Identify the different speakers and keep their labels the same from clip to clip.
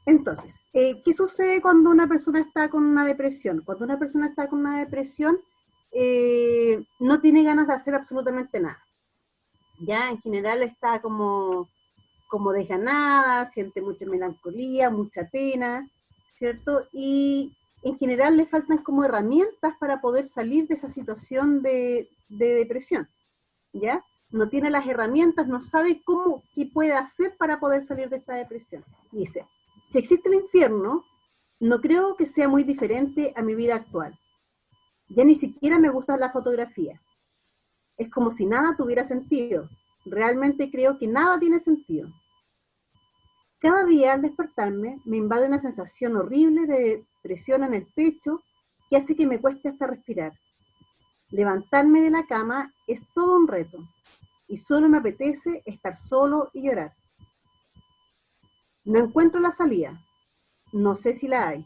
Speaker 1: Entonces, ¿qué sucede cuando una persona está con una depresión? Cuando una persona está con una depresión, no tiene ganas de hacer absolutamente nada. Ya en general está como desganada, siente mucha melancolía, mucha pena, ¿cierto? Y en general le faltan como herramientas para poder salir de esa situación de depresión, ¿ya? No tiene las herramientas, no sabe qué puede hacer para poder salir de esta depresión. Dice, si existe el infierno, no creo que sea muy diferente a mi vida actual. Ya ni siquiera me gusta la fotografía. Es como si nada tuviera sentido. Realmente creo que nada tiene sentido. Cada día al despertarme me invade una sensación horrible de presión en el pecho que hace que me cueste hasta respirar. Levantarme de la cama es todo un reto y solo me apetece estar solo y llorar. No encuentro la salida, no sé si la hay,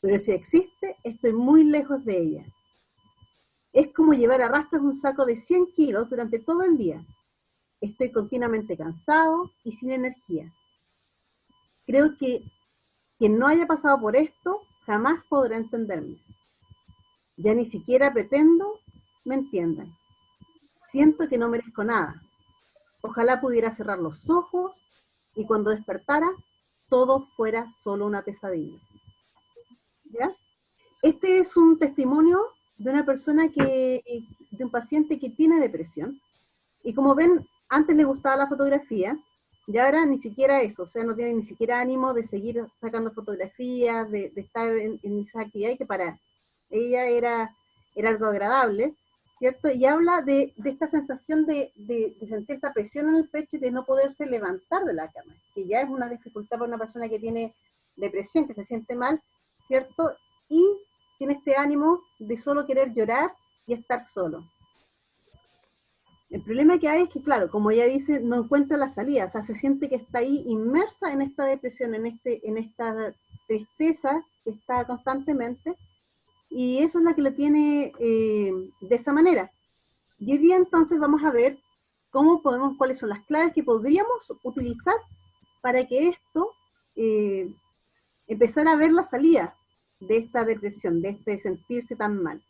Speaker 1: pero si existe, estoy muy lejos de ella. Es como llevar a rastras un saco de 100 kilos durante todo el día. Estoy continuamente cansado y sin energía. Creo que quien no haya pasado por esto jamás podrá entenderme. Ya ni siquiera pretendo me entiendan. Siento que no merezco nada. Ojalá pudiera cerrar los ojos y cuando despertara, todo fuera solo una pesadilla. ¿Ya? Este es un testimonio de una persona de un paciente que tiene depresión. Y como ven, antes le gustaba la fotografía, y ahora ni siquiera eso, o sea, no tiene ni siquiera ánimo de seguir sacando fotografías, de estar en esa actividad que para ella era algo agradable, ¿cierto? Y habla de esta sensación de sentir esta presión en el pecho y de no poderse levantar de la cama, que ya es una dificultad para una persona que tiene depresión, que se siente mal, ¿cierto? Y tiene este ánimo de solo querer llorar y estar solo. El problema que hay es que, claro, como ella dice, no encuentra la salida, o sea, se siente que está ahí inmersa en esta depresión, en esta tristeza que está constantemente, y eso es la que la tiene de esa manera. Y hoy día entonces vamos a ver cuáles son las claves que podríamos utilizar para que esto eh, empezara a ver la salida de esta depresión, de este sentirse tan mal.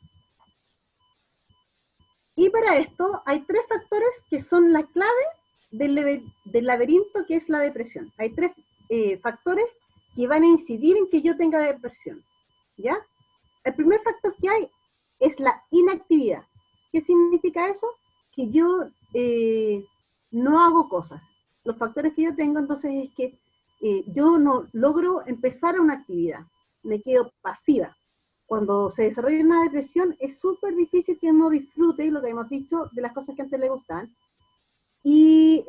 Speaker 1: Y para esto hay tres factores que son la clave del laberinto que es la depresión. Hay tres factores que van a incidir en que yo tenga depresión. ¿Ya? El primer factor que hay es la inactividad. ¿Qué significa eso? Que yo no hago cosas. Los factores que yo tengo entonces es que yo no logro empezar una actividad, me quedo pasiva. Cuando se desarrolla una depresión es súper difícil que uno disfrute, lo que hemos dicho, de las cosas que antes le gustan. Y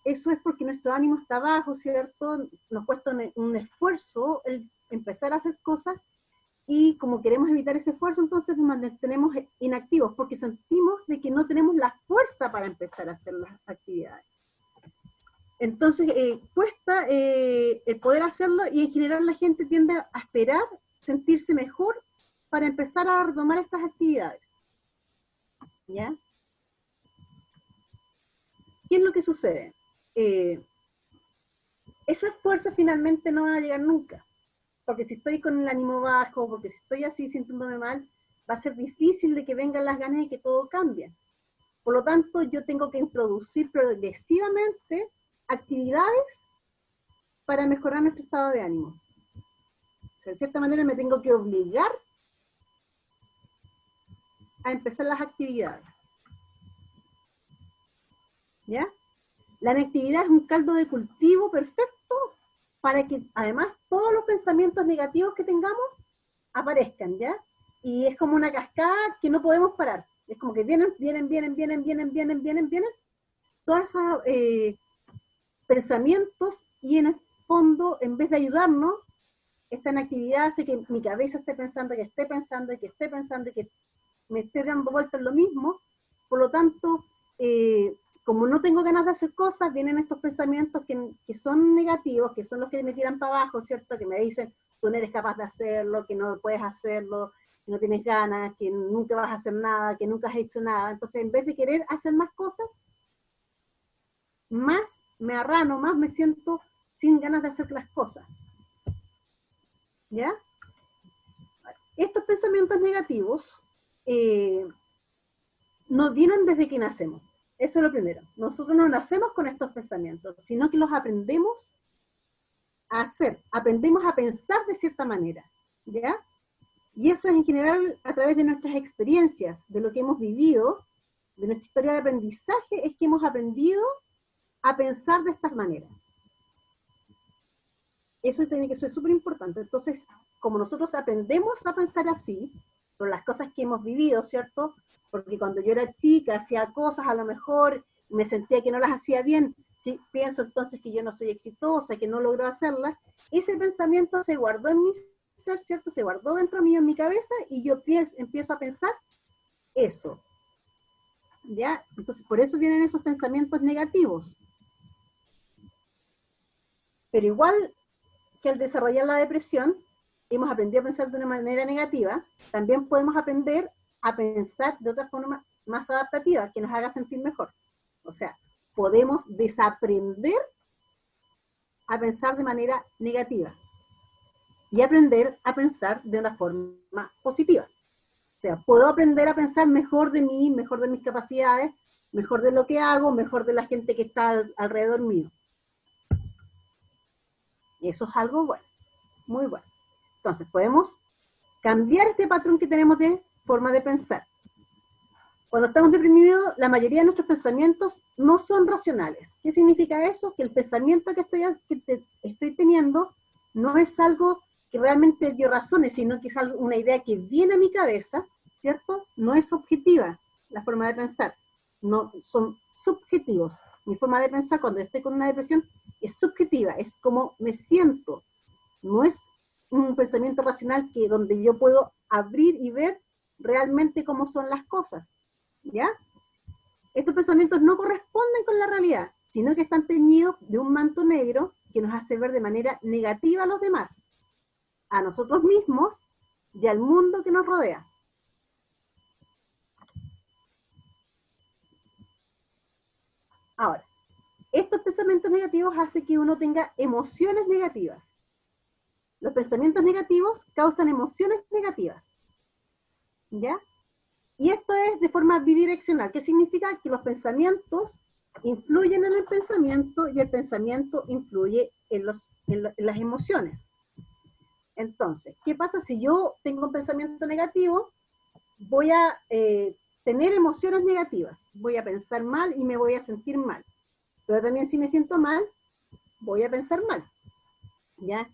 Speaker 1: eso es porque nuestro ánimo está bajo, ¿cierto? Nos cuesta un esfuerzo el empezar a hacer cosas y como queremos evitar ese esfuerzo, entonces nos mantenemos inactivos porque sentimos de que no tenemos la fuerza para empezar a hacer las actividades. Entonces, cuesta el poder hacerlo y en general la gente tiende a esperar sentirse mejor para empezar a retomar estas actividades. ¿Ya? ¿Qué es lo que sucede? Esas fuerzas finalmente no van a llegar nunca, porque si estoy con el ánimo bajo, porque si estoy así sintiéndome mal, va a ser difícil de que vengan las ganas de que todo cambie. Por lo tanto, yo tengo que introducir progresivamente actividades para mejorar nuestro estado de ánimo. O sea, en cierta manera me tengo que obligar a empezar las actividades. ¿Ya? La inactividad es un caldo de cultivo perfecto para que además todos los pensamientos negativos que tengamos aparezcan, ¿ya? Y es como una cascada que no podemos parar. Es como que vienen, todos esos pensamientos y en el fondo, en vez de ayudarnos, esta inactividad hace que mi cabeza esté pensando, que esté pensando, y que esté pensando, y que me esté dando vueltas lo mismo. Por lo tanto, como no tengo ganas de hacer cosas, vienen estos pensamientos que son negativos, que son los que me tiran para abajo, ¿cierto? Que me dicen, tú no eres capaz de hacerlo, que no puedes hacerlo, que no tienes ganas, que nunca vas a hacer nada, que nunca has hecho nada. Entonces, en vez de querer hacer más cosas, más me arrano, más me siento sin ganas de hacer las cosas. ¿Ya? Estos pensamientos negativos no vienen desde que nacemos. Eso es lo primero. Nosotros no nacemos con estos pensamientos, sino que los aprendemos a hacer, aprendemos a pensar de cierta manera, ¿ya? Y eso es en general a través de nuestras experiencias, de lo que hemos vivido, de nuestra historia de aprendizaje, es que hemos aprendido a pensar de estas maneras. Eso tiene que ser súper importante. Entonces, como nosotros aprendemos a pensar así, por las cosas que hemos vivido, ¿cierto? Porque cuando yo era chica hacía cosas, a lo mejor me sentía que no las hacía bien, ¿sí? Pienso entonces que yo no soy exitosa, que no logro hacerlas, ese pensamiento se guardó en mi ser, ¿cierto? Se guardó dentro mío, en mi cabeza, y yo empiezo a pensar eso, ¿ya? Entonces, por eso vienen esos pensamientos negativos. Pero igual que al desarrollar la depresión, hemos aprendido a pensar de una manera negativa, también podemos aprender a pensar de otra forma más adaptativa, que nos haga sentir mejor. O sea, podemos desaprender a pensar de manera negativa y aprender a pensar de una forma positiva. O sea, puedo aprender a pensar mejor de mí, mejor de mis capacidades, mejor de lo que hago, mejor de la gente que está alrededor mío. Y eso es algo bueno, muy bueno. Entonces, podemos cambiar este patrón que tenemos de forma de pensar. Cuando estamos deprimidos, la mayoría de nuestros pensamientos no son racionales. ¿Qué significa eso? Que el pensamiento que estoy teniendo no es algo que realmente yo razone, sino que es una idea que viene a mi cabeza, ¿cierto? No es objetiva la forma de pensar, no, son subjetivos. Mi forma de pensar cuando estoy con una depresión es subjetiva, es como me siento, no es un pensamiento racional que donde yo puedo abrir y ver realmente cómo son las cosas, ¿ya? Estos pensamientos no corresponden con la realidad, sino que están teñidos de un manto negro que nos hace ver de manera negativa a los demás, a nosotros mismos y al mundo que nos rodea. Ahora, estos pensamientos negativos hacen que uno tenga emociones negativas. Los pensamientos negativos causan emociones negativas, ¿ya? Y esto es de forma bidireccional. ¿Qué significa? Que los pensamientos influyen en el pensamiento y el pensamiento influye en las emociones. Entonces, ¿qué pasa si yo tengo un pensamiento negativo? Voy a tener emociones negativas. Voy a pensar mal y me voy a sentir mal. Pero también si me siento mal, voy a pensar mal, ¿ya?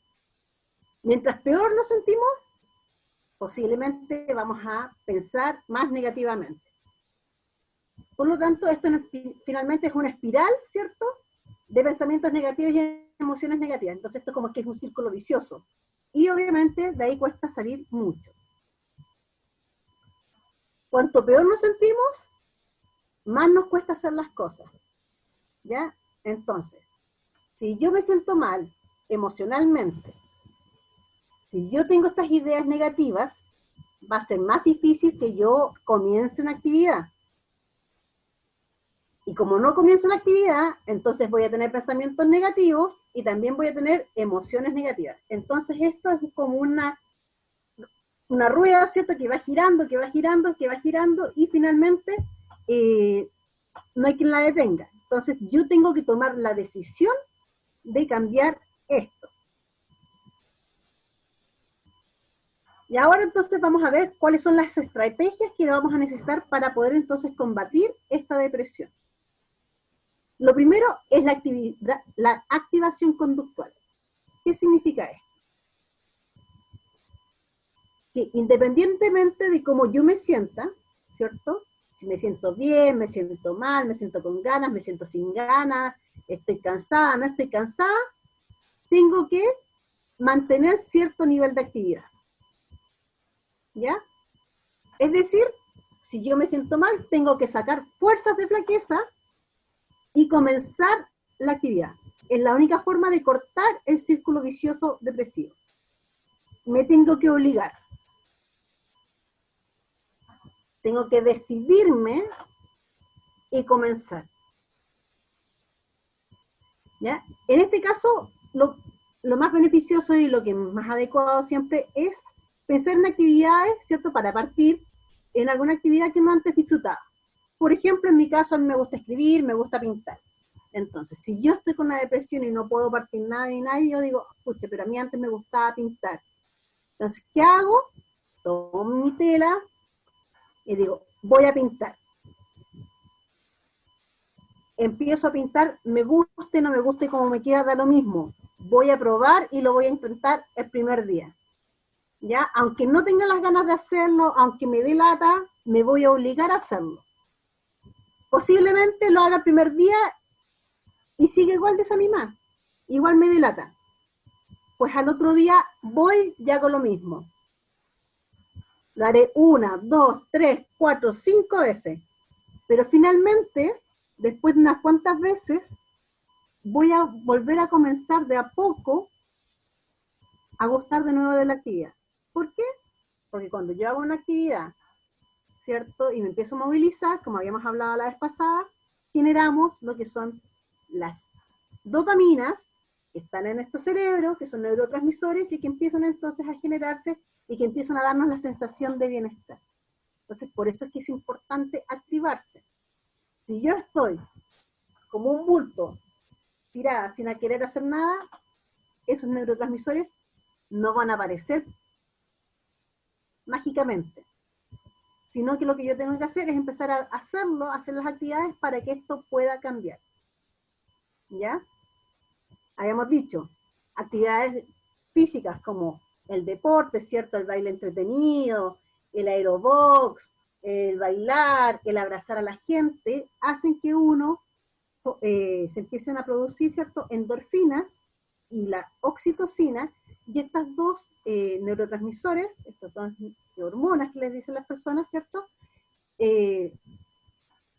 Speaker 1: Mientras peor nos sentimos, posiblemente vamos a pensar más negativamente. Por lo tanto, esto finalmente es una espiral, ¿cierto?, de pensamientos negativos y emociones negativas. Entonces esto como que es un círculo vicioso. Y obviamente de ahí cuesta salir mucho. Cuanto peor nos sentimos, más nos cuesta hacer las cosas, ¿ya? Entonces, si yo me siento mal emocionalmente, si yo tengo estas ideas negativas, va a ser más difícil que yo comience una actividad. Y como no comienzo la actividad, entonces voy a tener pensamientos negativos y también voy a tener emociones negativas. Entonces esto es como una rueda, ¿cierto?, que va girando, que va girando, que va girando y finalmente no hay quien la detenga. Entonces yo tengo que tomar la decisión de cambiar esto. Y ahora entonces vamos a ver cuáles son las estrategias que vamos a necesitar para poder entonces combatir esta depresión. Lo primero es la activación conductual. ¿Qué significa esto? Que independientemente de cómo yo me sienta, ¿cierto? Si me siento bien, me siento mal, me siento con ganas, me siento sin ganas, estoy cansada, no estoy cansada, tengo que mantener cierto nivel de actividad. ¿Ya? Es decir, si yo me siento mal, tengo que sacar fuerzas de flaqueza y comenzar la actividad. Es la única forma de cortar el círculo vicioso depresivo. Me tengo que obligar. Tengo que decidirme y comenzar. ¿Ya? En este caso, lo, lo más beneficioso y lo que más adecuado siempre es pensar en actividades, ¿cierto? Para partir en alguna actividad que uno antes disfrutaba. Por ejemplo, en mi caso, a mí me gusta escribir, me gusta pintar. Entonces, si yo estoy con una depresión y no puedo partir nada ni nadie, yo digo, pucha, pero a mí antes me gustaba pintar. Entonces, ¿qué hago? Tomo mi tela y digo, voy a pintar. Empiezo a pintar, me guste, no me guste, como me queda, da lo mismo. Voy a probar y lo voy a intentar el primer día. ¿Ya? Aunque no tenga las ganas de hacerlo, aunque me dé lata, me voy a obligar a hacerlo. Posiblemente lo haga el primer día y sigue igual desanimada, igual me dé lata. Pues al otro día voy y hago lo mismo. Lo haré 1, 2, 3, 4, 5 veces. Pero finalmente, después de unas cuantas veces, voy a volver a comenzar de a poco a gustar de nuevo de la actividad. ¿Por qué? Porque cuando yo hago una actividad, ¿cierto? Y me empiezo a movilizar, como habíamos hablado la vez pasada, generamos lo que son las dopaminas que están en nuestro cerebro, que son neurotransmisores y que empiezan entonces a generarse y que empiezan a darnos la sensación de bienestar. Entonces, por eso es que es importante activarse. Si yo estoy como un bulto, tirada, sin querer hacer nada, esos neurotransmisores no van a aparecer mágicamente, sino que lo que yo tengo que hacer es empezar a hacerlo, a hacer las actividades para que esto pueda cambiar. ¿Ya? Habíamos dicho, actividades físicas como el deporte, ¿cierto? El baile entretenido, el aerobox, el bailar, el abrazar a la gente, hacen que uno se empiecen a producir, ¿cierto? Endorfinas y la oxitocina, y estas dos neurotransmisores, estas dos hormonas que les dicen las personas, ¿cierto? Eh,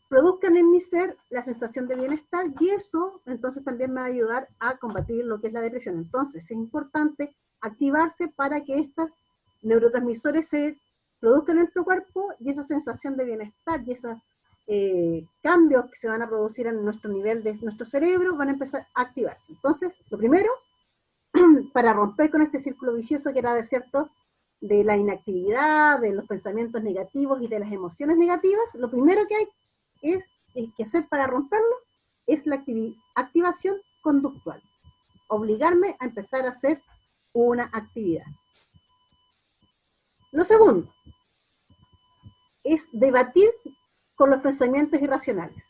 Speaker 1: produzcan en mi ser la sensación de bienestar y eso entonces también me va a ayudar a combatir lo que es la depresión. Entonces es importante activarse para que estos neurotransmisores se produzcan en nuestro cuerpo y esa sensación de bienestar y esos cambios que se van a producir en nuestro nivel de nuestro cerebro van a empezar a activarse. Entonces, lo primero, para romper con este círculo vicioso que era de cierto de la inactividad, de los pensamientos negativos y de las emociones negativas, lo primero que hay es que hacer para romperlo es la activación conductual. Obligarme a empezar a hacer una actividad. Lo segundo es debatir con los pensamientos irracionales.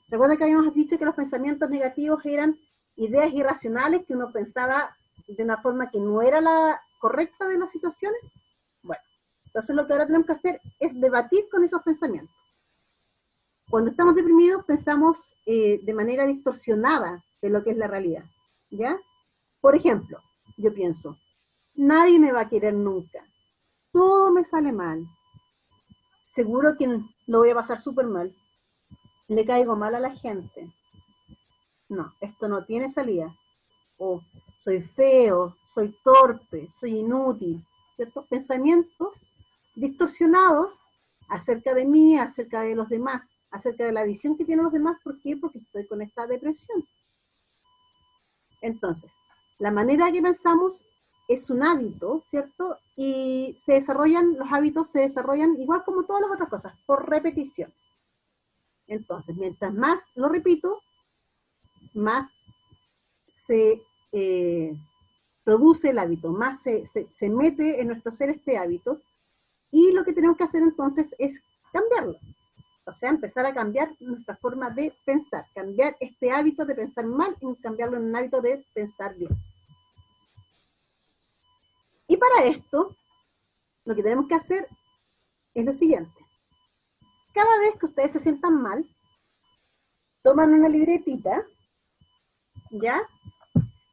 Speaker 1: ¿Se acuerdan que habíamos dicho que los pensamientos negativos eran ideas irracionales que uno pensaba de una forma que no era la correcta de las situaciones? Bueno, entonces lo que ahora tenemos que hacer es debatir con esos pensamientos. Cuando estamos deprimidos pensamos de manera distorsionada de lo que es la realidad, ¿ya? Por ejemplo, yo pienso, nadie me va a querer nunca, todo me sale mal, seguro que lo voy a pasar súper mal, le caigo mal a la gente, no, esto no tiene salida, o soy feo, soy torpe, soy inútil, ¿ciertos? Pensamientos distorsionados acerca de mí, acerca de los demás, acerca de la visión que tienen los demás. ¿Por qué? Porque estoy con esta depresión. Entonces, la manera que pensamos es un hábito, ¿cierto? Y se desarrollan, los hábitos se desarrollan igual como todas las otras cosas, por repetición. Entonces, mientras más lo repito, más se produce el hábito, más se mete en nuestro ser este hábito, y lo que tenemos que hacer entonces es cambiarlo. O sea, empezar a cambiar nuestra forma de pensar, cambiar este hábito de pensar mal y cambiarlo en un hábito de pensar bien. Y para esto, lo que tenemos que hacer es lo siguiente. Cada vez que ustedes se sientan mal, toman una libretita, ¿ya?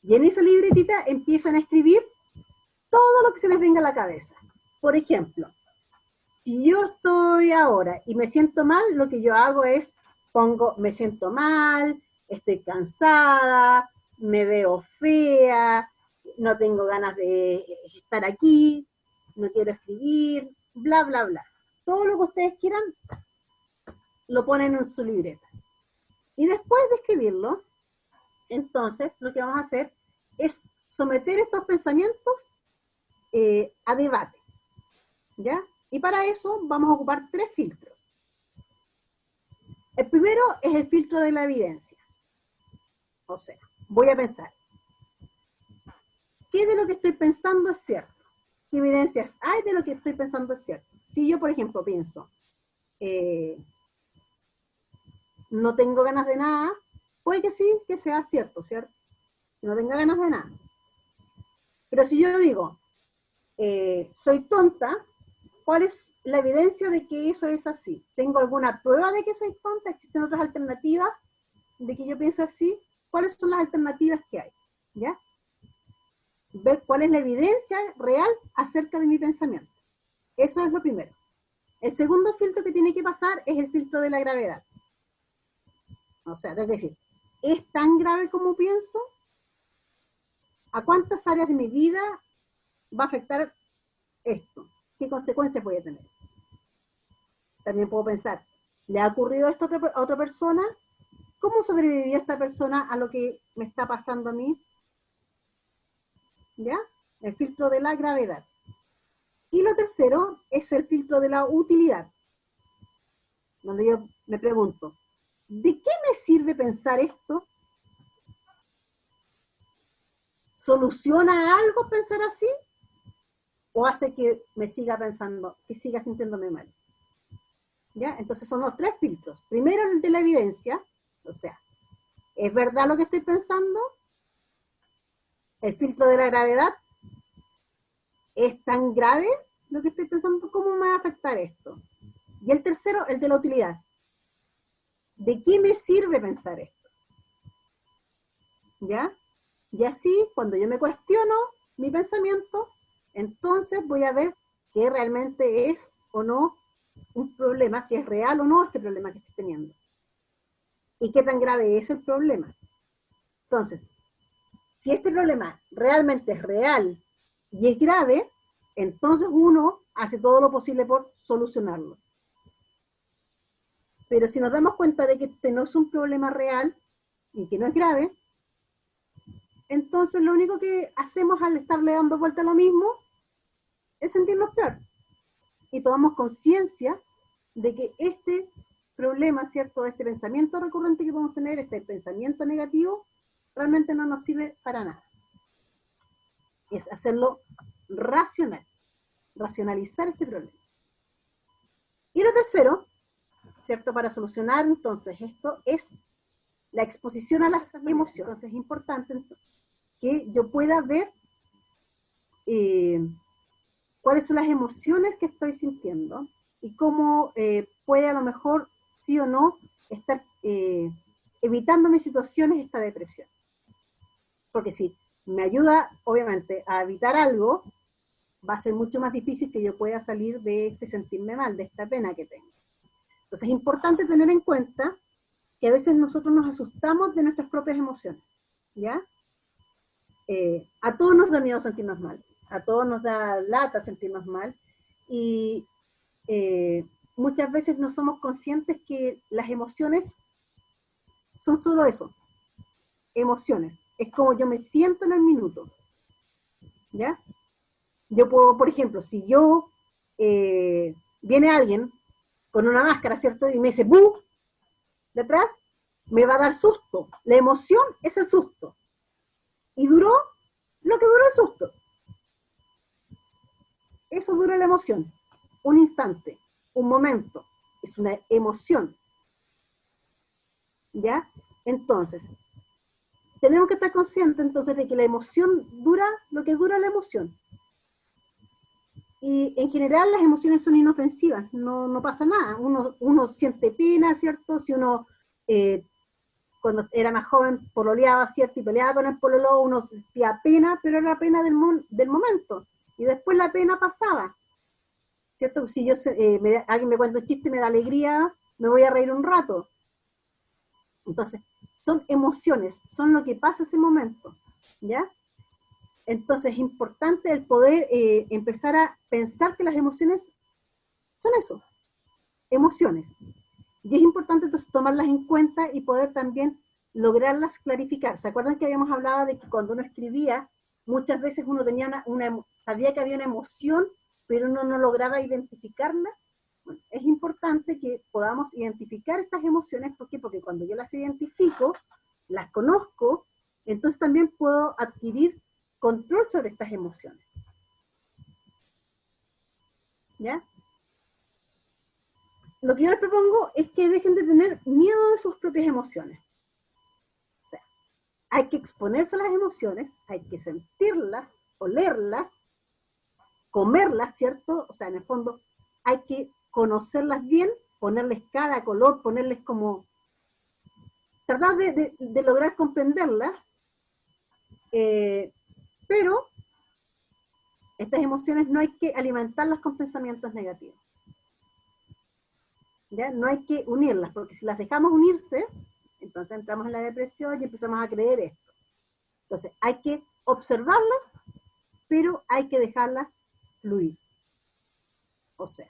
Speaker 1: Y en esa libretita empiezan a escribir todo lo que se les venga a la cabeza. Por ejemplo, si yo estoy ahora y me siento mal, lo que yo hago es pongo, me siento mal, estoy cansada, me veo fea, no tengo ganas de estar aquí, no quiero escribir, bla, bla, bla. Todo lo que ustedes quieran lo ponen en su libreta. Y después de escribirlo, entonces lo que vamos a hacer es someter estos pensamientos a debate, ¿ya? Y para eso vamos a ocupar 3 filtros. El primero es el filtro de la evidencia. O sea, voy a pensar, ¿qué de lo que estoy pensando es cierto? ¿Qué evidencias hay de lo que estoy pensando es cierto? Si yo, por ejemplo, pienso, no tengo ganas de nada, puede que sí, que sea cierto, ¿cierto? Que no tenga ganas de nada. Pero si yo digo, soy tonta, ¿cuál es la evidencia de que eso es así? ¿Tengo alguna prueba de que soy tonta? ¿Existen otras alternativas de que yo piense así? ¿Cuáles son las alternativas que hay? ¿Ya? Ver cuál es la evidencia real acerca de mi pensamiento. Eso es lo primero. El segundo filtro que tiene que pasar es el filtro de la gravedad. O sea, tengo que decir, ¿es tan grave como pienso? ¿A cuántas áreas de mi vida va a afectar esto? ¿Qué consecuencias voy a tener? También puedo pensar, ¿le ha ocurrido esto a otra persona? ¿Cómo sobrevivió esta persona a lo que me está pasando a mí? ¿Ya? El filtro de la gravedad. Y lo tercero es el filtro de la utilidad, donde yo me pregunto, ¿de qué me sirve pensar esto? ¿Soluciona algo pensar así? ¿O hace que me siga pensando, que siga sintiéndome mal? ¿Ya? Entonces son los 3 filtros. Primero el de la evidencia, o sea, ¿es verdad lo que estoy pensando? El filtro de la gravedad, ¿es tan grave lo que estoy pensando? ¿Cómo me va a afectar esto? Y el tercero, el de la utilidad. ¿De qué me sirve pensar esto? ¿Ya? Y así, cuando yo me cuestiono mi pensamiento, entonces voy a ver qué realmente es o no un problema, si es real o no este problema que estoy teniendo. Y qué tan grave es el problema. Entonces, si este problema realmente es real y es grave, entonces uno hace todo lo posible por solucionarlo. Pero si nos damos cuenta de que este no es un problema real y que no es grave, entonces lo único que hacemos al estarle dando vuelta a lo mismo es sentirnos peor. Y tomamos conciencia de que este problema, ¿cierto? Este pensamiento recurrente que podemos tener, este pensamiento negativo, realmente no nos sirve para nada. Es hacerlo racional, racionalizar este problema. Y lo tercero, ¿cierto? Para solucionar entonces esto es la exposición a las emociones. Entonces es importante que yo pueda ver cuáles son las emociones que estoy sintiendo y cómo puede a lo mejor, sí o no, estar evitando mis situaciones esta depresión. Porque si me ayuda, obviamente, a evitar algo, va a ser mucho más difícil que yo pueda salir de este sentirme mal, de esta pena que tengo. Entonces es importante tener en cuenta que a veces nosotros nos asustamos de nuestras propias emociones, ¿ya? A todos nos da miedo sentirnos mal, a todos nos da lata sentirnos mal, y muchas veces no somos conscientes que las emociones son solo eso, emociones. Es como yo me siento en el minuto, ¿ya? Yo puedo, por ejemplo, si yo, viene alguien con una máscara, ¿cierto? Y me dice, ¡bu! Detrás, me va a dar susto. La emoción es el susto. Y duró lo que duró el susto. Eso dura la emoción. Un instante, un momento. Es una emoción. ¿Ya? Entonces, tenemos que estar conscientes entonces de que la emoción dura lo que dura la emoción. Y en general las emociones son inofensivas, no pasa nada. Uno siente pena, ¿cierto? Si uno cuando era más joven pololeaba, ¿cierto? Y peleaba con el pololo, uno sentía pena, pero era pena del momento. Y después la pena pasaba, ¿cierto? Si yo, alguien me cuenta un chiste y me da alegría, me voy a reír un rato. Entonces, son emociones, son lo que pasa ese momento, ¿ya? Entonces es importante el poder empezar a pensar que las emociones son eso, emociones. Y es importante entonces tomarlas en cuenta y poder también lograrlas clarificar. ¿Se acuerdan que habíamos hablado de que cuando uno escribía, muchas veces uno tenía sabía que había una emoción, pero uno no lograba identificarla? Bueno, es importante que podamos identificar estas emociones. ¿Por qué? Porque cuando yo las identifico, las conozco, entonces también puedo adquirir control sobre estas emociones. ¿Ya? Lo que yo les propongo es que dejen de tener miedo de sus propias emociones. O sea, hay que exponerse a las emociones, hay que sentirlas, olerlas, comerlas, ¿cierto? O sea, en el fondo, hay que conocerlas bien, ponerles cara, color, ponerles como... tratar de lograr comprenderlas, pero estas emociones no hay que alimentarlas con pensamientos negativos. ¿Ya? No hay que unirlas, porque si las dejamos unirse, entonces entramos en la depresión y empezamos a creer esto. Entonces, hay que observarlas, pero hay que dejarlas fluir. O sea,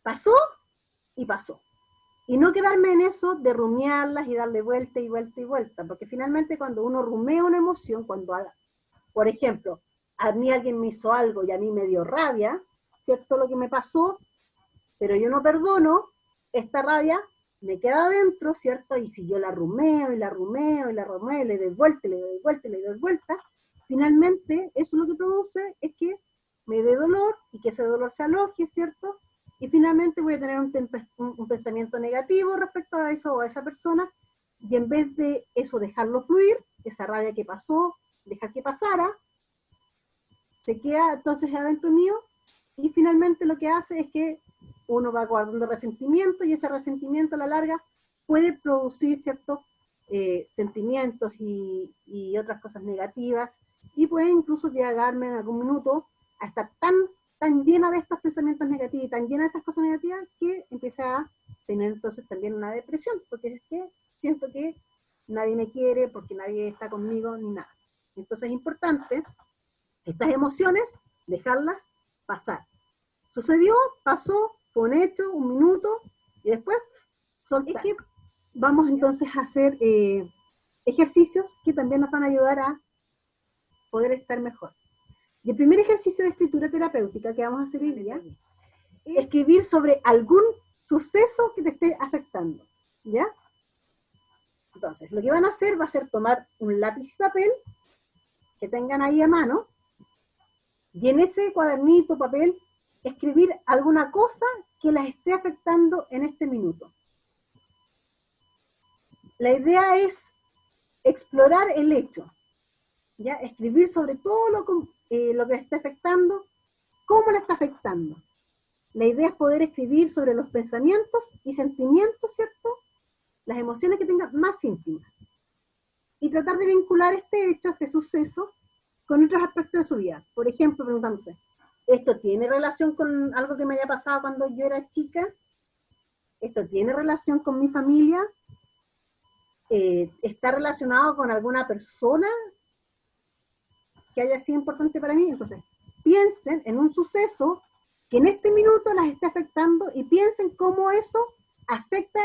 Speaker 1: pasó y pasó. Y no quedarme en eso de rumiarlas y darle vuelta y vuelta y vuelta, porque finalmente cuando uno rumea una emoción, cuando, por ejemplo, a mí alguien me hizo algo y a mí me dio rabia, ¿cierto? Lo que me pasó, pero yo no perdono, esta rabia me queda adentro, ¿cierto? Y si yo la rumeo y la rumeo y la rumeo y le doy vuelta y le doy vuelta y le doy vuelta, finalmente eso lo que produce es que me dé dolor y que ese dolor se aloje, ¿cierto? Y finalmente voy a tener un pensamiento negativo respecto a eso o a esa persona, y en vez de eso dejarlo fluir, esa rabia que pasó, dejar que pasara, se queda entonces adentro mío, y finalmente lo que hace es que uno va guardando resentimiento, y ese resentimiento a la larga puede producir ciertos sentimientos y otras cosas negativas, y puede incluso llegarme en algún minuto a estar tan llena de estos pensamientos negativos y tan llena de estas cosas negativas que empieza a tener entonces también una depresión, porque es que siento que nadie me quiere, porque nadie está conmigo, ni nada. Entonces es importante estas emociones, dejarlas pasar. Sucedió, pasó, fue un hecho, un minuto, y después soltar. Es que vamos entonces a hacer ejercicios que también nos van a ayudar a poder estar mejor. Y el primer ejercicio de escritura terapéutica que vamos a hacer hoy día es escribir sobre algún suceso que te esté afectando, ¿ya? Entonces, lo que van a hacer va a ser tomar un lápiz y papel que tengan ahí a mano, y en ese cuadernito, papel, escribir alguna cosa que las esté afectando en este minuto. La idea es explorar el hecho, ¿ya? Escribir sobre todo lo que le está afectando, cómo le está afectando. La idea es poder escribir sobre los pensamientos y sentimientos, ¿cierto? Las emociones que tengan más íntimas. Y tratar de vincular este hecho, este suceso, con otros aspectos de su vida. Por ejemplo, preguntándose, ¿esto tiene relación con algo que me haya pasado cuando yo era chica? ¿Esto tiene relación con mi familia? ¿Está relacionado con alguna persona que haya sido importante para mí? Entonces, piensen en un suceso que en este minuto las esté afectando, y piensen cómo eso afecta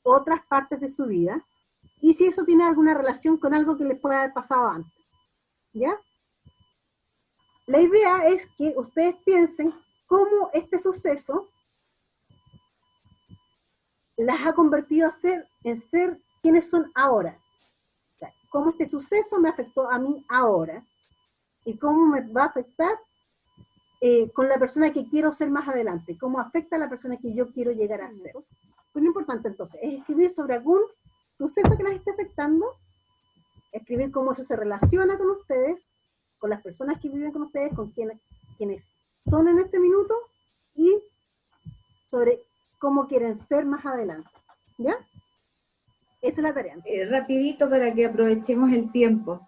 Speaker 1: otras partes de su vida, y si eso tiene alguna relación con algo que les puede haber pasado antes, ¿ya? La idea es que ustedes piensen cómo este suceso las ha convertido en ser quienes son ahora. O sea, cómo este suceso me afectó a mí ahora, y cómo me va a afectar con la persona que quiero ser más adelante, cómo afecta a la persona que yo quiero llegar a ser. Pues lo importante entonces es escribir sobre algún suceso que las esté afectando, escribir cómo eso se relaciona con ustedes, con las personas que viven con ustedes, con quienes son en este minuto, y sobre cómo quieren ser más adelante. ¿Ya? Esa es la tarea.
Speaker 2: Rapidito para que aprovechemos el tiempo.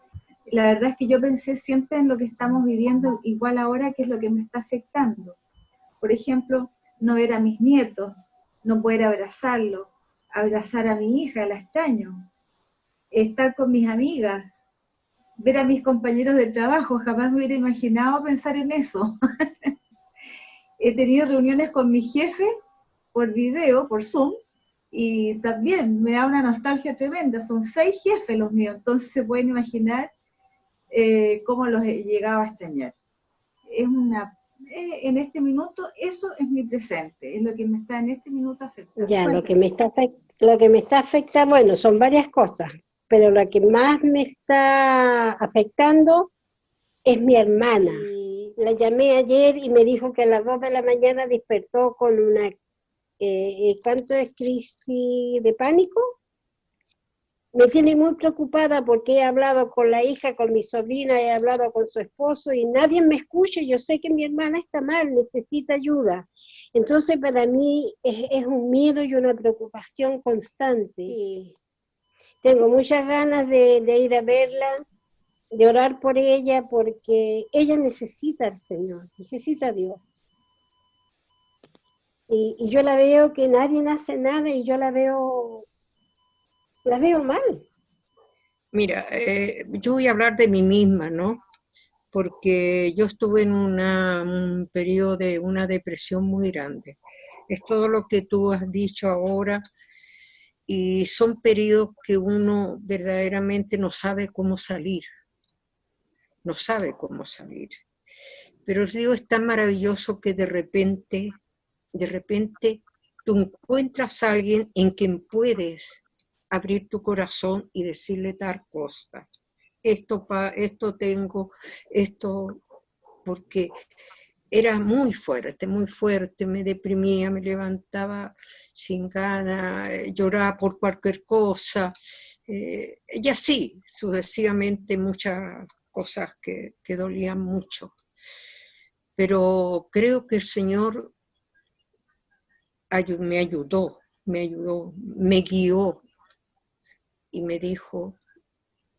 Speaker 2: La verdad es que yo pensé siempre en lo que estamos viviendo, igual ahora, que es lo que me está afectando. Por ejemplo, no ver a mis nietos, no poder abrazarlos, abrazar a mi hija, la extraño, estar con mis amigas, ver a mis compañeros de trabajo, jamás me hubiera imaginado pensar en eso. He tenido reuniones con mi jefe por video, por Zoom, Y también me da una nostalgia tremenda, son 6 jefes los míos, entonces se pueden imaginar cómo los he llegado a extrañar. En este minuto, eso es mi presente, es lo que me está en este minuto afectando.
Speaker 3: Ya, lo que me está afectando, bueno, son varias cosas, pero lo que más me está afectando es mi hermana. Y la llamé ayer y me dijo que a las 2 de la mañana despertó con una, ¿cuánto es crisis de pánico? Me tiene muy preocupada porque he hablado con la hija, con mi sobrina, he hablado con su esposo y nadie me escucha. Yo sé que mi hermana está mal, necesita ayuda. Entonces para mí es un miedo y una preocupación constante. Y tengo muchas ganas de ir a verla, de orar por ella, porque ella necesita al Señor, necesita a Dios. Y yo la veo que nadie hace nada y yo la veo mal.
Speaker 4: Mira, yo voy a hablar de mí misma, ¿no? Porque yo estuve en un periodo de una depresión muy grande. Es todo lo que tú has dicho ahora, y son periodos que uno verdaderamente no sabe cómo salir, no sabe cómo salir. Pero os digo, es tan maravilloso que de repente tú encuentras a alguien en quien puedes abrir tu corazón y decirle tal cosa. Esto tengo, esto, porque era muy fuerte, me deprimía, me levantaba sin ganas, lloraba por cualquier cosa, y así, sucesivamente muchas cosas que dolían mucho. Pero creo que el Señor me ayudó, me guió y me dijo,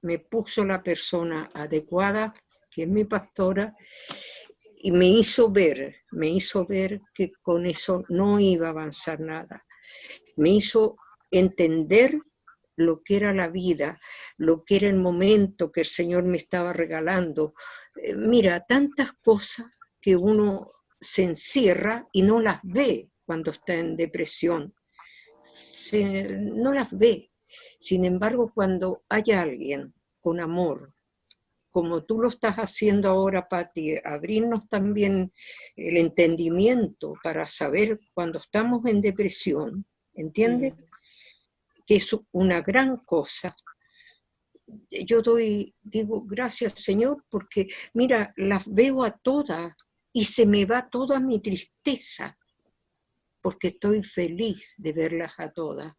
Speaker 4: me puso la persona adecuada, que es mi pastora, y me hizo ver que con eso no iba a avanzar nada. Me hizo entender lo que era la vida, lo que era el momento que el Señor me estaba regalando. Mira, tantas cosas que uno se encierra y no las ve cuando está en depresión. No las ve. Sin embargo, cuando hay alguien con amor, como tú lo estás haciendo ahora, Pati, abrirnos también el entendimiento para saber cuando estamos en depresión, ¿entiendes? Que es una gran cosa. Yo digo gracias, Señor, porque mira, las veo a todas y se me va toda mi tristeza, porque estoy feliz de verlas a todas.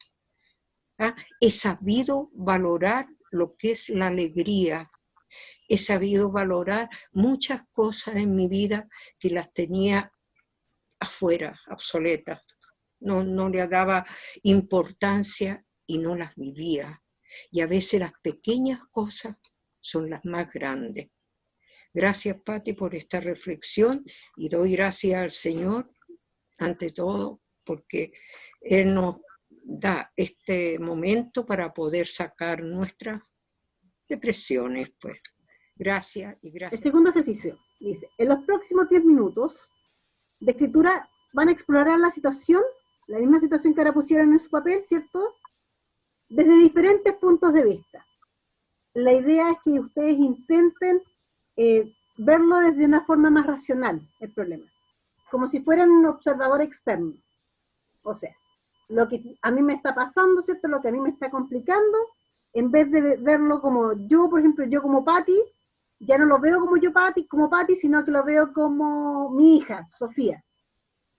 Speaker 4: ¿Ah? He sabido valorar lo que es la alegría. He sabido valorar muchas cosas en mi vida que las tenía afuera, obsoletas. No le daba importancia y no las vivía. Y a veces las pequeñas cosas son las más grandes. Gracias, Pati, por esta reflexión, y doy gracias al Señor, ante todo, porque Él nos da este momento para poder sacar nuestras depresiones, pues. Gracias y gracias.
Speaker 1: El segundo ejercicio dice, en los próximos 10 minutos de escritura van a explorar la situación, la misma situación que ahora pusieron en su papel, ¿cierto? Desde diferentes puntos de vista. La idea es que ustedes intenten verlo desde una forma más racional, el problema. Como si fueran un observador externo. O sea, lo que a mí me está pasando, ¿cierto? Lo que a mí me está complicando, en vez de verlo como yo, por ejemplo, yo como Pati, ya no lo veo como Pati, sino que lo veo como mi hija, Sofía.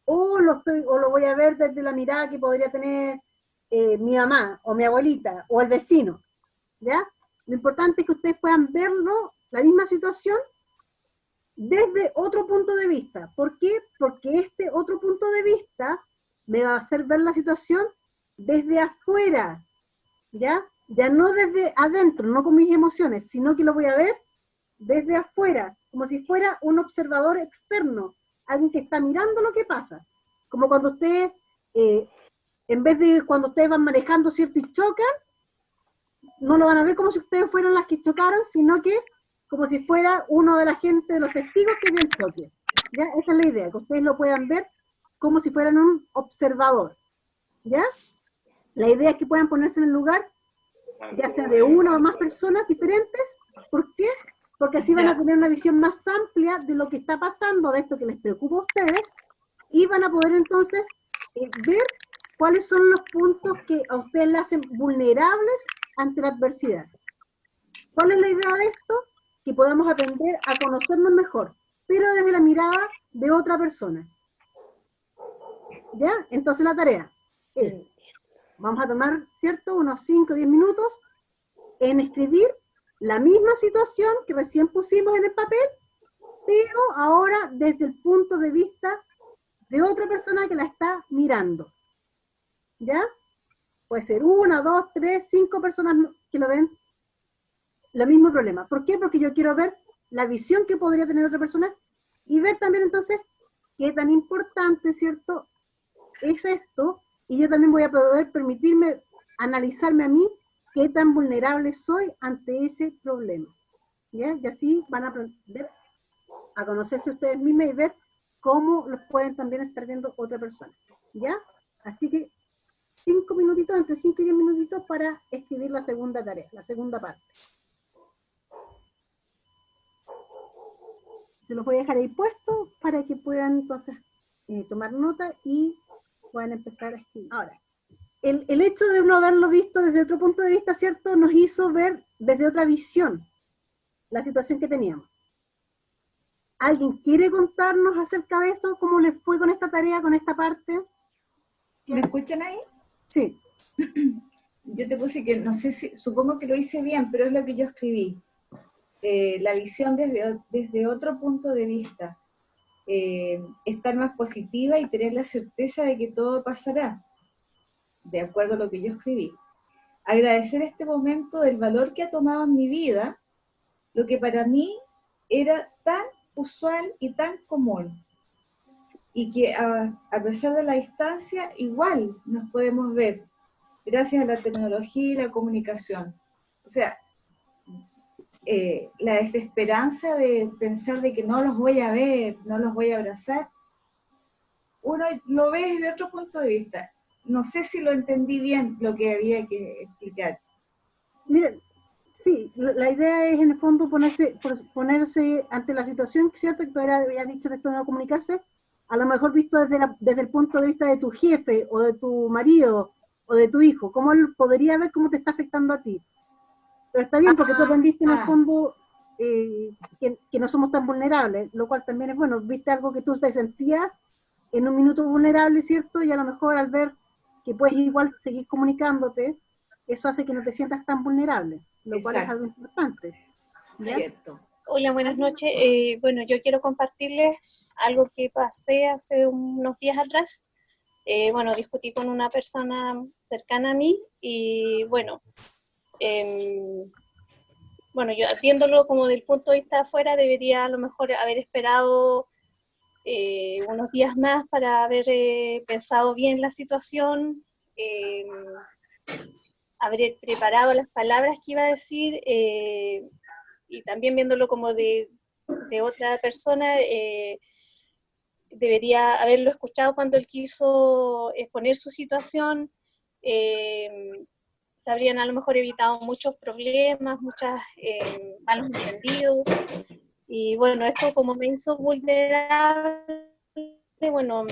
Speaker 1: O lo voy a ver desde la mirada que podría tener mi mamá, o mi abuelita, o el vecino, ¿ya? Lo importante es que ustedes puedan verlo, la misma situación, desde otro punto de vista. ¿Por qué? Porque este otro punto de vista me va a hacer ver la situación desde afuera, ¿ya? Ya no desde adentro, no con mis emociones, sino que lo voy a ver desde afuera, como si fuera un observador externo, alguien que está mirando lo que pasa. Como cuando ustedes, en vez de cuando ustedes van manejando, ¿cierto? Y chocan, no lo van a ver como si ustedes fueran las que chocaron, sino que como si fuera uno de la gente, de los testigos que vio el choque. ¿Ya? Esa es la idea, que ustedes lo puedan ver como si fueran un observador. ¿Ya? La idea es que puedan ponerse en el lugar, ya sea de una o más personas diferentes. ¿Por qué? Porque así van a tener una visión más amplia de lo que está pasando, de esto que les preocupa a ustedes, y van a poder entonces ver cuáles son los puntos que a ustedes les hacen vulnerables ante la adversidad. ¿Cuál es la idea de esto? Que podamos aprender a conocernos mejor, pero desde la mirada de otra persona. ¿Ya? Entonces la tarea es, vamos a tomar, ¿cierto?, unos 5 o 10 minutos en escribir la misma situación que recién pusimos en el papel, pero ahora desde el punto de vista de otra persona que la está mirando. ¿Ya? Puede ser 1, 2, 3, 5 personas que lo ven el mismo problema. ¿Por qué? Porque yo quiero ver la visión que podría tener otra persona y ver también entonces qué tan importante, ¿cierto?, es esto, y yo también voy a poder permitirme analizarme a mí qué tan vulnerable soy ante ese problema. ¿Ya? Y así van a aprender a conocerse ustedes mismos y ver cómo los pueden también estar viendo otra persona. ¿Ya? Así que 5 minutitos, entre 5 y 10 minutitos para escribir la segunda tarea, la segunda parte. Se los voy a dejar ahí puesto para que puedan entonces tomar nota y puedan empezar a escribir. Ahora, el hecho de no haberlo visto desde otro punto de vista, ¿cierto?, nos hizo ver desde otra visión la situación que teníamos. ¿Alguien quiere contarnos acerca de esto? ¿Cómo les fue con esta tarea, con esta parte?
Speaker 2: ¿Me escuchan ahí?
Speaker 1: Sí.
Speaker 2: Yo te puse que, no sé si, supongo que lo hice bien, pero es lo que yo escribí. La visión desde otro punto de vista. Estar más positiva y tener la certeza de que todo pasará, de acuerdo a lo que yo escribí. Agradecer este momento del valor que ha tomado en mi vida, lo que para mí era tan usual y tan común. Y que a pesar de la distancia, igual nos podemos ver, gracias a la tecnología y la comunicación. O sea, la desesperanza de pensar de que no los voy a ver, no los voy a abrazar, uno lo ve desde otro punto de vista. No sé si lo entendí bien lo que había que explicar.
Speaker 1: Miren, sí, la idea es en el fondo ponerse ante la situación, ¿cierto? Que tú habías dicho de esto de no comunicarse, a lo mejor visto desde el punto de vista de tu jefe, o de tu marido, o de tu hijo, cómo él podría ver cómo te está afectando a ti. Pero está bien, porque tú aprendiste en el fondo que no somos tan vulnerables, lo cual también es bueno. Viste algo que tú te sentías en un minuto vulnerable, ¿cierto? Y a lo mejor al ver que puedes igual seguir comunicándote, eso hace que no te sientas tan vulnerable, lo cual es algo importante. ¿Ya?
Speaker 2: Cierto.
Speaker 5: Hola, buenas noches. Bueno, yo quiero compartirles algo que pasé hace unos días atrás. Bueno, discutí con una persona cercana a mí y bueno, yo atiéndolo como del punto de vista de afuera, debería a lo mejor haber esperado unos días más para haber pensado bien la situación, haber preparado las palabras que iba a decir, y también viéndolo como de otra persona, debería haberlo escuchado cuando él quiso exponer su situación. Se habrían a lo mejor evitado muchos problemas, muchos malos entendidos, y bueno, esto como me hizo vulnerable, bueno,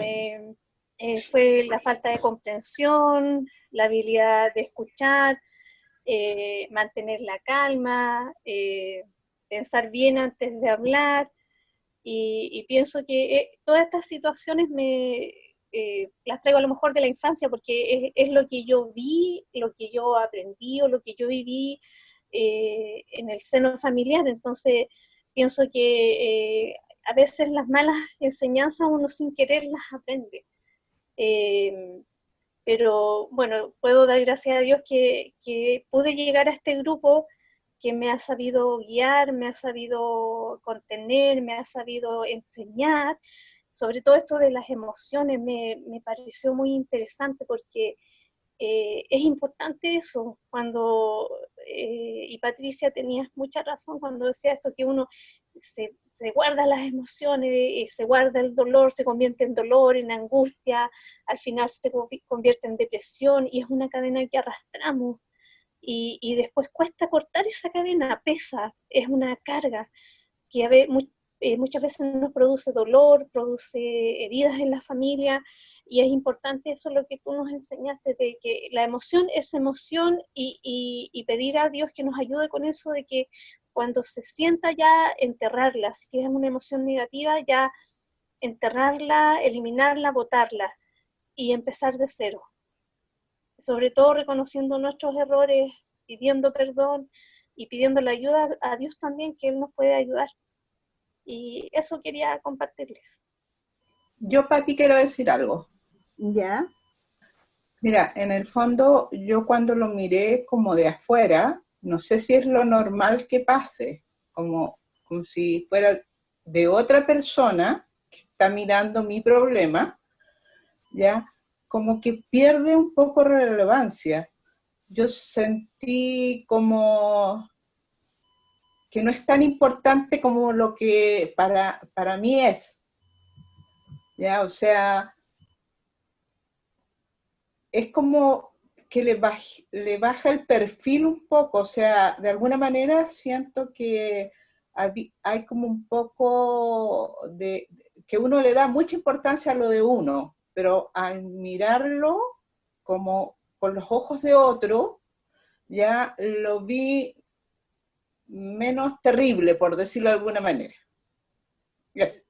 Speaker 5: fue la falta de comprensión, la habilidad de escuchar, mantener la calma, pensar bien antes de hablar, y pienso que todas estas situaciones las traigo a lo mejor de la infancia, porque es lo que yo vi, lo que yo aprendí o lo que yo viví en el seno familiar. Entonces pienso que a veces las malas enseñanzas uno sin querer las aprende. Pero bueno, puedo dar gracias a Dios que pude llegar a este grupo que me ha sabido guiar, me ha sabido contener, me ha sabido enseñar. Sobre todo esto de las emociones me pareció muy interesante, porque es importante eso, cuando y Patricia, tenías mucha razón cuando decía esto, que uno se guarda las emociones, se guarda el dolor, se convierte en dolor, en angustia, al final se convierte en depresión, y es una cadena que arrastramos, y después cuesta cortar esa cadena, pesa, es una carga, que muchas veces nos produce dolor, produce heridas en la familia, y es importante eso lo que tú nos enseñaste, de que la emoción es emoción, y pedir a Dios que nos ayude con eso, de que cuando se sienta ya enterrarla, si es una emoción negativa, ya enterrarla, eliminarla, botarla, y empezar de cero. Sobre todo reconociendo nuestros errores, pidiendo perdón, y pidiendo la ayuda a Dios también, que Él nos puede ayudar. Y eso quería compartirles.
Speaker 6: Yo, Pati, quiero decir algo.
Speaker 1: ¿Ya?
Speaker 6: Mira, en el fondo, yo cuando lo miré como de afuera, no sé si es lo normal que pase, como si fuera de otra persona que está mirando mi problema, ¿ya? Como que pierde un poco relevancia. Yo sentí como que no es tan importante como lo que para mí es, ¿ya? O sea, es como que le baja el perfil un poco, o sea, de alguna manera siento que hay como un poco de que uno le da mucha importancia a lo de uno, pero al mirarlo como con los ojos de otro, ya lo vi menos terrible, por decirlo de alguna manera. Gracias.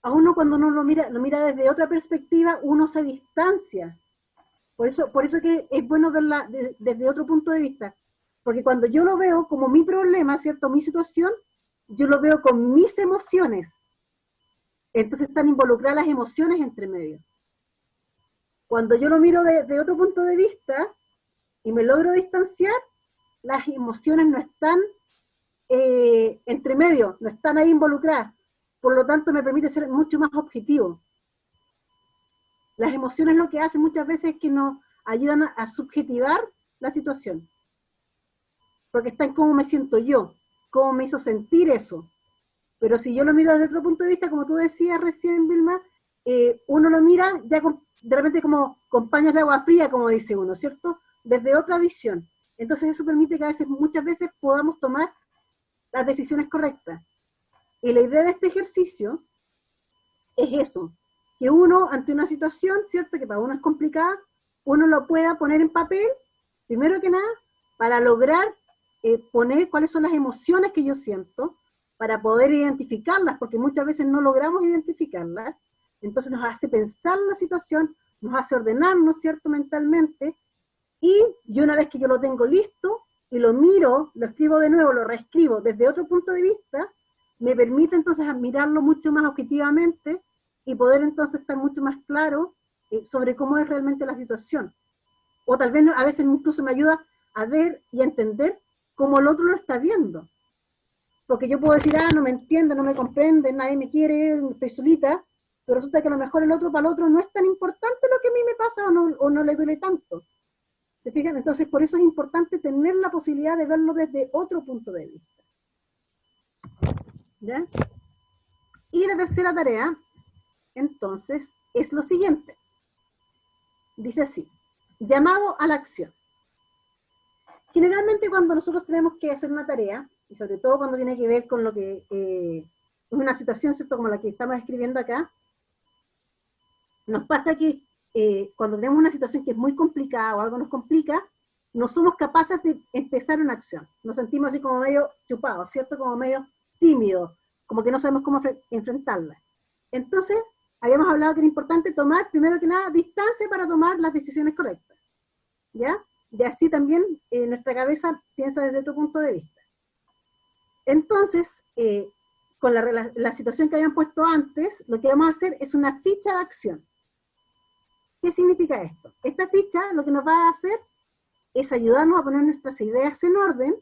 Speaker 1: A uno cuando uno lo mira desde otra perspectiva, uno se distancia. Por eso que es bueno verla desde otro punto de vista. Porque cuando yo lo veo como mi problema, ¿cierto? Mi situación, yo lo veo con mis emociones. Entonces están involucradas las emociones entre medio. Cuando yo lo miro de otro punto de vista y me logro distanciar, las emociones no están entre medio, no están ahí involucradas. Por lo tanto, me permite ser mucho más objetivo. Las emociones lo que hacen muchas veces es que nos ayudan a subjetivar la situación. Porque está en cómo me siento yo, cómo me hizo sentir eso. Pero si yo lo miro desde otro punto de vista, como tú decías recién, Vilma, uno lo mira ya de repente como con paños de agua fría, como dice uno, ¿cierto? Desde otra visión. Entonces eso permite que muchas veces podamos tomar las decisiones correctas. Y la idea de este ejercicio es eso, que uno ante una situación, ¿cierto?, que para uno es complicada, uno lo pueda poner en papel, primero que nada, para lograr poner cuáles son las emociones que yo siento, para poder identificarlas, porque muchas veces no logramos identificarlas, entonces nos hace pensar la situación, nos hace ordenarnos, ¿cierto?, mentalmente, y una vez que yo lo tengo listo, y lo miro, lo escribo de nuevo, lo reescribo desde otro punto de vista, me permite entonces admirarlo mucho más objetivamente, y poder entonces estar mucho más claro sobre cómo es realmente la situación. O tal vez a veces incluso me ayuda a ver y a entender cómo el otro lo está viendo. Porque yo puedo decir, no me entiende, no me comprende, nadie me quiere, estoy solita, pero resulta que a lo mejor para el otro no es tan importante lo que a mí me pasa o no le duele tanto. ¿Se fijan? Entonces por eso es importante tener la posibilidad de verlo desde otro punto de vista. ¿Ya? Y la tercera tarea, entonces, es lo siguiente. Dice así, llamado a la acción. Generalmente cuando nosotros tenemos que hacer una tarea, y sobre todo cuando tiene que ver con lo que es una situación, ¿cierto?, como la que estamos escribiendo acá, nos pasa que cuando tenemos una situación que es muy complicada o algo nos complica, no somos capaces de empezar una acción. Nos sentimos así como medio chupados, ¿cierto?, como medio tímidos, como que no sabemos cómo enfrentarla. Entonces, habíamos hablado que era importante tomar, primero que nada, distancia para tomar las decisiones correctas, ¿ya? Y así también nuestra cabeza piensa desde otro punto de vista. Entonces, con la situación que habían puesto antes, lo que vamos a hacer es una ficha de acción. ¿Qué significa esto? Esta ficha lo que nos va a hacer es ayudarnos a poner nuestras ideas en orden,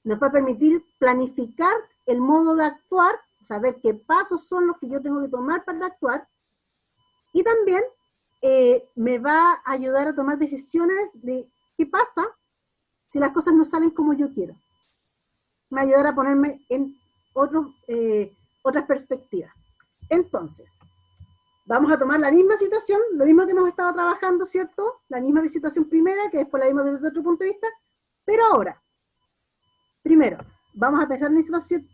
Speaker 1: nos va a permitir planificar el modo de actuar, saber qué pasos son los que yo tengo que tomar para actuar, y también me va a ayudar a tomar decisiones de qué pasa si las cosas no salen como yo quiero. Me va a ayudar a ponerme en otras perspectivas. Entonces, vamos a tomar la misma situación, lo mismo que hemos estado trabajando, ¿cierto? La misma situación primera, que después la vimos desde otro punto de vista, pero ahora, primero, vamos a pensar en la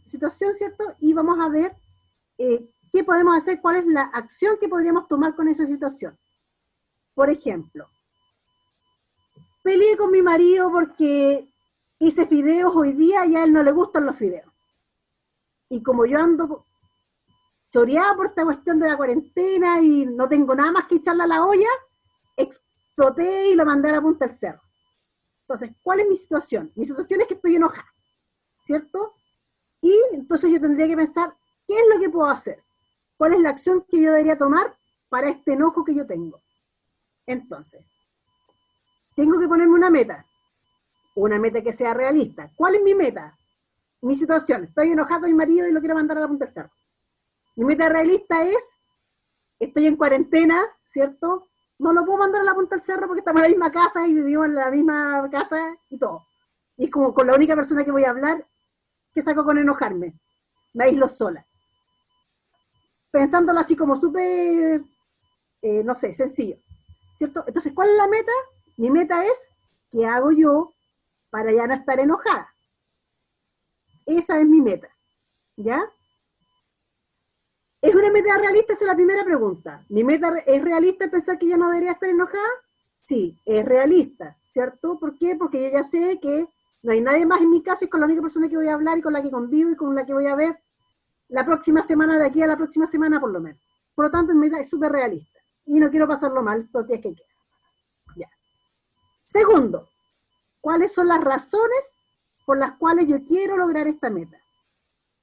Speaker 1: situación, ¿cierto? Y vamos a ver qué podemos hacer, cuál es la acción que podríamos tomar con esa situación. Por ejemplo, peleé con mi marido porque hice fideos hoy día y a él no le gustan los fideos. Y como yo ando choreada por esta cuestión de la cuarentena y no tengo nada más que echarle a la olla, exploté y lo mandé a la punta del cerro. Entonces, ¿cuál es mi situación? Mi situación es que estoy enojada, ¿cierto? Y entonces yo tendría que pensar, ¿qué es lo que puedo hacer? ¿Cuál es la acción que yo debería tomar para este enojo que yo tengo? Entonces, tengo que ponerme una meta que sea realista. ¿Cuál es mi meta? Mi situación, estoy enojado con mi marido y lo quiero mandar a la punta del cerro. Mi meta realista es, estoy en cuarentena, ¿cierto? No lo puedo mandar a la punta del cerro porque estamos en la misma casa y vivimos en la misma casa y todo. Y es como con la única persona que voy a hablar, que saco con enojarme. Me aíslo sola. Pensándolo así como súper, no sé, sencillo, ¿cierto? Entonces, ¿cuál es la meta? Mi meta es, ¿qué hago yo para ya no estar enojada? Esa es mi meta, ¿ya? ¿Es una meta realista? Esa es la primera pregunta. ¿Mi meta es realista pensar que ya no debería estar enojada? Sí, es realista, ¿cierto? ¿Por qué? Porque yo ya sé que no hay nadie más en mi casa y con la única persona que voy a hablar y con la que convivo y con la que voy a ver la próxima semana, de aquí a la próxima semana por lo menos. Por lo tanto, mi meta es súper realista. Y no quiero pasarlo mal los días que quedan. Ya. Segundo, ¿cuáles son las razones por las cuales yo quiero lograr esta meta?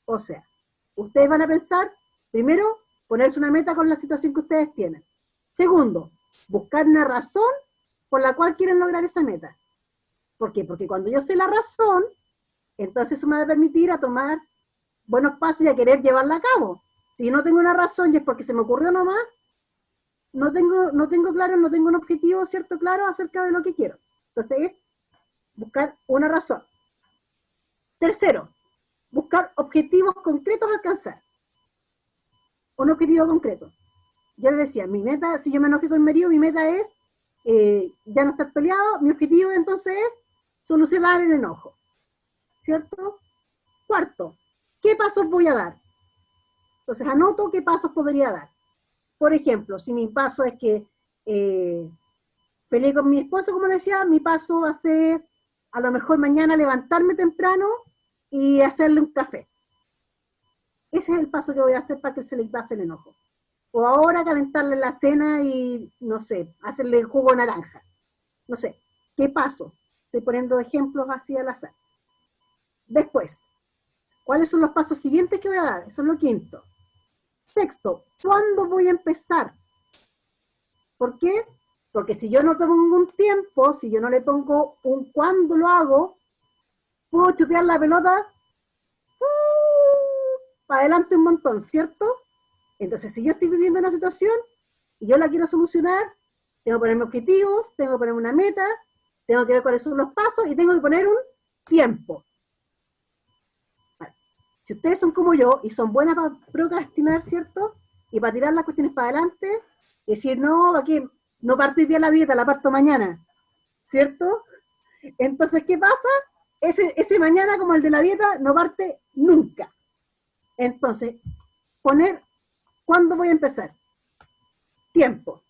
Speaker 1: O sea, ustedes van a pensar, primero, ponerse una meta con la situación que ustedes tienen. Segundo, buscar una razón por la cual quieren lograr esa meta. ¿Por qué? Porque cuando yo sé la razón, entonces eso me va a permitir a tomar buenos pasos y a querer llevarla a cabo. Si yo no tengo una razón y es porque se me ocurrió nomás, no tengo claro, no tengo un objetivo, ¿cierto? Claro, acerca de lo que quiero. Entonces es buscar una razón. Tercero, buscar objetivos concretos a alcanzar. Un objetivo concreto. Yo les decía, mi meta, si yo me enojé con mi marido, mi meta es ya no estar peleado. Mi objetivo entonces es solucionar el enojo. ¿Cierto? Cuarto, ¿qué pasos voy a dar? Entonces anoto qué pasos podría dar. Por ejemplo, si mi paso es que peleé con mi esposo, como decía, mi paso va a ser a lo mejor mañana levantarme temprano y hacerle un café. Ese es el paso que voy a hacer para que se le pase el enojo. O ahora calentarle la cena y, no sé, hacerle jugo de naranja. No sé, ¿qué paso? Estoy poniendo ejemplos así al azar. Después, ¿cuáles son los pasos siguientes que voy a dar? Eso es lo quinto. Sexto, ¿cuándo voy a empezar? ¿Por qué? Porque si yo no tomo un tiempo, si yo no le pongo un cuándo lo hago, puedo chutear la pelota para adelante un montón, ¿cierto? Entonces, si yo estoy viviendo una situación y yo la quiero solucionar, tengo que ponerme objetivos, tengo que ponerme una meta, tengo que ver cuáles son los pasos y tengo que poner un tiempo. Vale. Si ustedes son como yo y son buenas para procrastinar, ¿cierto? Y para tirar las cuestiones para adelante y decir, no, aquí no parto hoy día la dieta, la parto mañana, ¿cierto? Entonces, ¿qué pasa? Ese mañana, como el de la dieta, no parte nunca. Entonces, poner, ¿cuándo voy a empezar? Tiempo.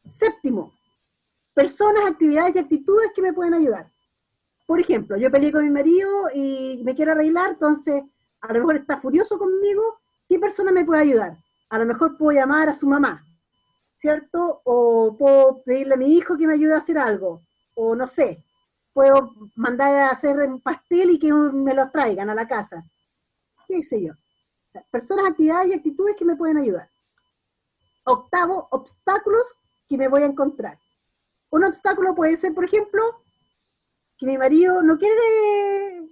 Speaker 1: Séptimo, personas, actividades y actitudes que me pueden ayudar. Por ejemplo, yo peleé con mi marido y me quiero arreglar, entonces a lo mejor está furioso conmigo, ¿qué persona me puede ayudar? A lo mejor puedo llamar a su mamá, ¿cierto? O puedo pedirle a mi hijo que me ayude a hacer algo, o no sé, puedo mandar a hacer un pastel y que me los traigan a la casa. ¿Qué sé yo? Personas, actividades y actitudes que me pueden ayudar. Octavo, obstáculos que me voy a encontrar. Un obstáculo puede ser, por ejemplo, que mi marido no quiere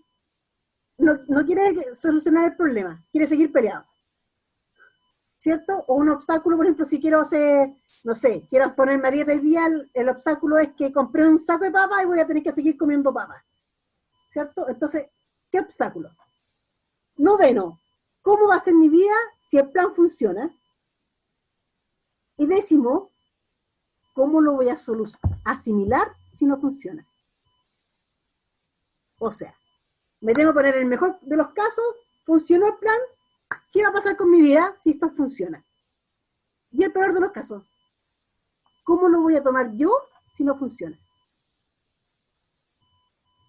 Speaker 1: solucionar el problema, quiere seguir peleado. ¿cierto? O un obstáculo, por ejemplo, si quiero hacer, no sé, quiero ponerme a dieta hoy día, el obstáculo es que compré un saco de papas y voy a tener que seguir comiendo papas, ¿cierto? Entonces, ¿qué obstáculo? Noveno, ¿cómo va a ser mi vida si el plan funciona? Y décimo, ¿cómo lo voy a asimilar si no funciona? O sea, me tengo que poner en el mejor de los casos, funcionó el plan, ¿qué va a pasar con mi vida si esto funciona? Y el peor de los casos, ¿cómo lo voy a tomar yo si no funciona?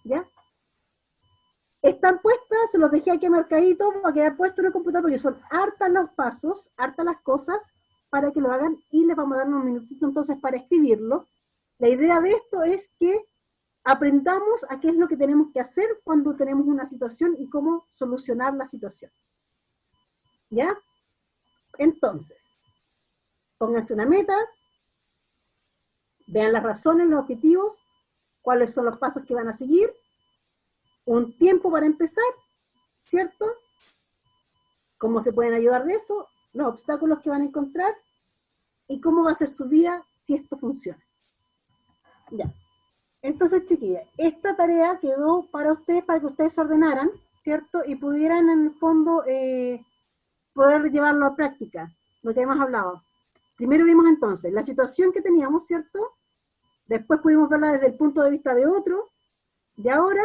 Speaker 1: ¿Ya? Están puestas, se los dejé aquí marcaditos para quedar puestos en el computador porque son hartas los pasos, hartas las cosas para que lo hagan y les vamos a dar unos minutitos entonces para escribirlo. La idea de esto es que aprendamos a qué es lo que tenemos que hacer cuando tenemos una situación y cómo solucionar la situación. ¿Ya? Entonces, pónganse una meta, vean las razones, los objetivos, cuáles son los pasos que van a seguir, un tiempo para empezar, ¿cierto? ¿Cómo se pueden ayudar de eso? Los obstáculos que van a encontrar y cómo va a ser su vida si esto funciona. Ya. Entonces, chiquillas, esta tarea quedó para ustedes, para que ustedes se ordenaran, ¿cierto? Y pudieran, en el fondo, poder llevarlo a práctica, lo que hemos hablado. Primero vimos entonces la situación que teníamos, ¿cierto? Después pudimos verla desde el punto de vista de otro. Y ahora,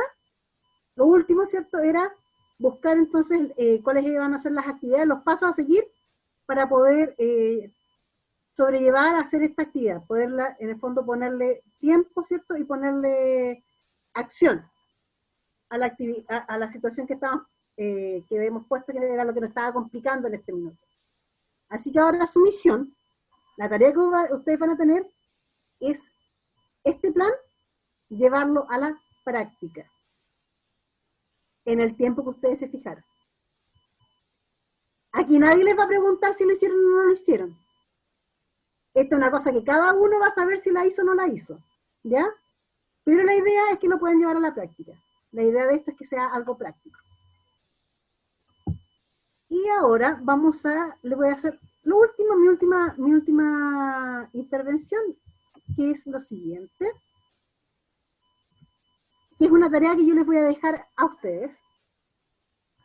Speaker 1: lo último, ¿cierto? Era buscar entonces cuáles iban a ser las actividades, los pasos a seguir para poder sobrellevar a hacer esta actividad, poderla, en el fondo, ponerle tiempo, ¿cierto? Y ponerle acción a la, a la situación que estábamos, que hemos puesto, que era lo que nos estaba complicando en este minuto. Así que ahora su misión, la tarea que ustedes van a tener, es este plan, llevarlo a la práctica, en el tiempo que ustedes se fijaron. Aquí nadie les va a preguntar si lo hicieron o no lo hicieron. Esta es una cosa que cada uno va a saber si la hizo o no la hizo, ¿ya? Pero la idea es que lo puedan llevar a la práctica. La idea de esto es que sea algo práctico. Y ahora vamos a, le voy a hacer lo último, mi última intervención, que es lo siguiente, que es una tarea que yo les voy a dejar a ustedes.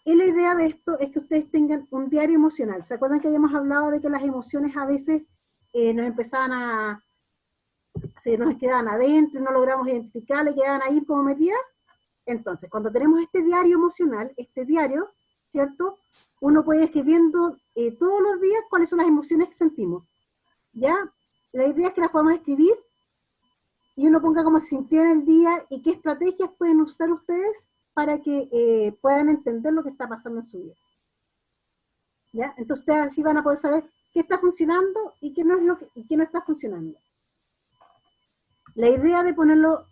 Speaker 1: Y la idea de esto es que ustedes tengan un diario emocional. ¿Se acuerdan que habíamos hablado de que las emociones a veces nos empezaban a, se nos quedaban adentro y no logramos identificarlas y quedaban ahí como metidas? Entonces, cuando tenemos este diario emocional, este diario, ¿cierto? Uno puede ir escribiendo todos los días cuáles son las emociones que sentimos, ¿ya? La idea es que las podamos escribir y uno ponga cómo se sintió en el día y qué estrategias pueden usar ustedes para que puedan entender lo que está pasando en su vida. ¿Ya? Entonces ustedes así van a poder saber qué está funcionando y qué no, es qué no está funcionando. La idea de ponerlo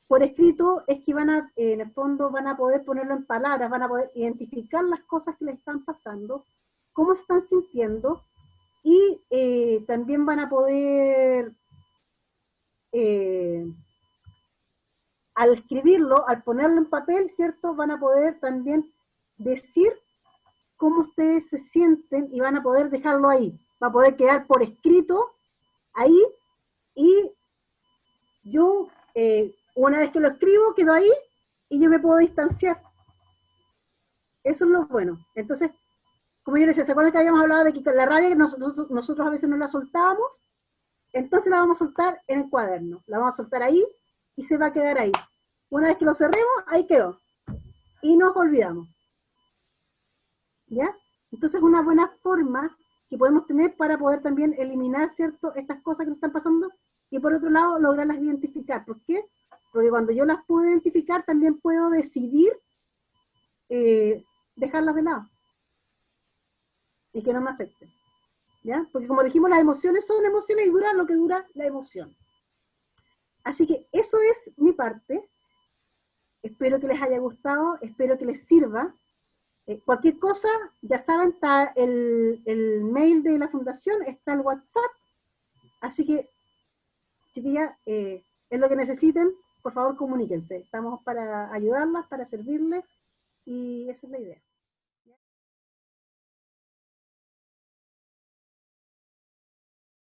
Speaker 1: por escrito es que van a, en el fondo van a poder ponerlo en palabras, van a poder identificar las cosas que les están pasando, cómo se están sintiendo, y también van a poder, al escribirlo, al ponerlo en papel, ¿cierto? Van a poder también decir cómo ustedes se sienten y van a poder dejarlo ahí. Va a poder quedar por escrito ahí y yo, una vez que lo escribo, quedo ahí y yo me puedo distanciar. Eso es lo bueno. Entonces, como yo les decía, ¿se acuerdan que habíamos hablado de que la rabia nosotros a veces no la soltábamos? Entonces la vamos a soltar en el cuaderno. La vamos a soltar ahí y se va a quedar ahí. Una vez que lo cerremos, ahí quedó. Y nos olvidamos. ¿Ya? Entonces es una buena forma que podemos tener para poder también eliminar, ¿cierto?, estas cosas que nos están pasando y por otro lado lograrlas identificar. ¿Por qué? Porque cuando yo las puedo identificar también puedo decidir dejarlas de lado y que no me afecten. ¿Ya? Porque como dijimos, las emociones son emociones y duran lo que dura la emoción. Así que eso es mi parte. Espero que les haya gustado, espero que les sirva. Cualquier cosa, ya saben, está el mail de la fundación, está el WhatsApp. Así que, chiquillas, es lo que necesiten, por favor comuníquense. Estamos para ayudarlas, para servirles, y esa es la idea.